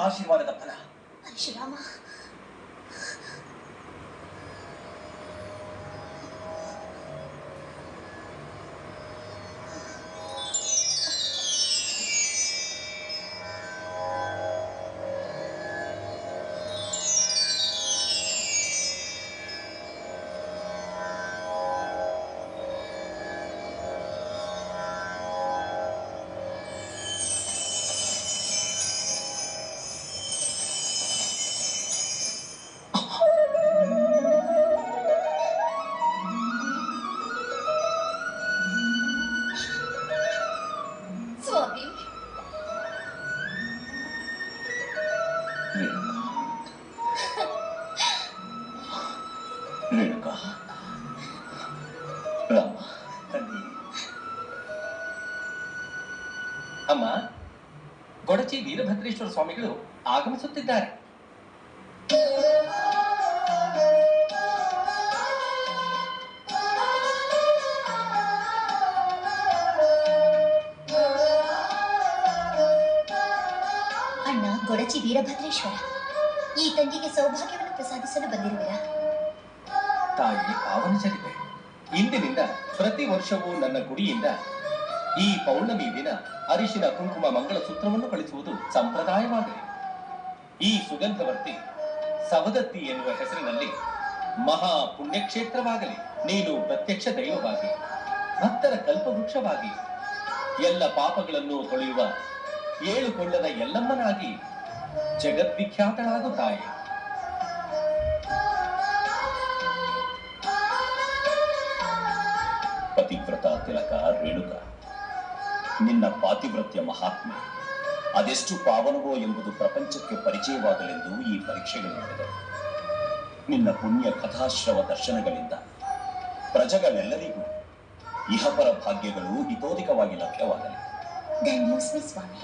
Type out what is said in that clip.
ಆಶೀರ್ವಾದದ ಫಲ. ಪರಶುರಾಮ, ಸ್ವಾಮಿ, ರೇಣುಕಾ, ರಾಮ, ತಂದೆ. ಅಮ್ಮ, ಗೊಡಚಿ ವೀರಭದ್ರೇಶ್ವರ ಸ್ವಾಮಿಗಳು ಆಗಮಿಸುತ್ತಿದ್ದಾರೆ. ಅಣ್ಣ ಗೊಡಚಿ ವೀರಭದ್ರೇಶ್ವರ, ಈ ತಂಗಿಗೆ ಸೌಭಾಗ್ಯವನ್ನು ಪ್ರಸಾದಿಸಲು ಬಂದಿರುವಿರಾ? ತಾಯಿ ಪಾವನ ಚರಿತೆ. ಇಂದಿನಿಂದ ಪ್ರತಿ ವರ್ಷವೂ ನನ್ನ ಗುಡಿಯಿಂದ ಈ ಪೌರ್ಣಮಿ ದಿನ ಅರಿಶಿನ ಕುಂಕುಮ ಮಂಗಳ ಸೂತ್ರವನ್ನು ಕಳಿಸುವುದು ಸಂಪ್ರದಾಯವಾಗಲಿ. ಈ ಸುಗಂಧವರ್ತಿ ಸವದತ್ತಿ ಎನ್ನುವ ಹೆಸರಿನಲ್ಲಿ ಮಹಾ ಪುಣ್ಯಕ್ಷೇತ್ರವಾಗಲಿ. ನೀನು ಪ್ರತ್ಯಕ್ಷ ದೈವವಾಗಿ, ಭಕ್ತರ ಕಲ್ಪವೃಕ್ಷವಾಗಿ, ಎಲ್ಲ ಪಾಪಗಳನ್ನು ತೊಳೆಯುವ ಏಳು ಕೊಳ್ಳದ ಎಲ್ಲಮ್ಮನಾಗಿ ಜಗದ್ವಿಖ್ಯಾತಳಾಗು ತಾಯಿ. ಪತಿವ್ರತ ತಿಲಕ ರೇಣುಕ, ನಿನ್ನ ಪಾತಿವ್ರತ್ಯ ಮಹಾತ್ಮೆ ಅದೆಷ್ಟು ಪಾವನವೋ ಎಂಬುದು ಪ್ರಪಂಚಕ್ಕೆ ಪರಿಚಯವಾಗಲೆಂದು ಈ ಪರೀಕ್ಷೆಗಳು ನಡೆದವು. ನಿನ್ನ ಪುಣ್ಯ ಕಥಾಶ್ರವ ದರ್ಶನಗಳಿಂದ ಪ್ರಜೆಗಳೆಲ್ಲರಿಗೂ ಇಹಪರ ಭಾಗ್ಯಗಳು ಹಿತೋಧಿಕವಾಗಿ ಲಭ್ಯವಾಗಲಿ. ಧನ್ಯೋಸ್ಮಿ ಸ್ವಾಮಿ.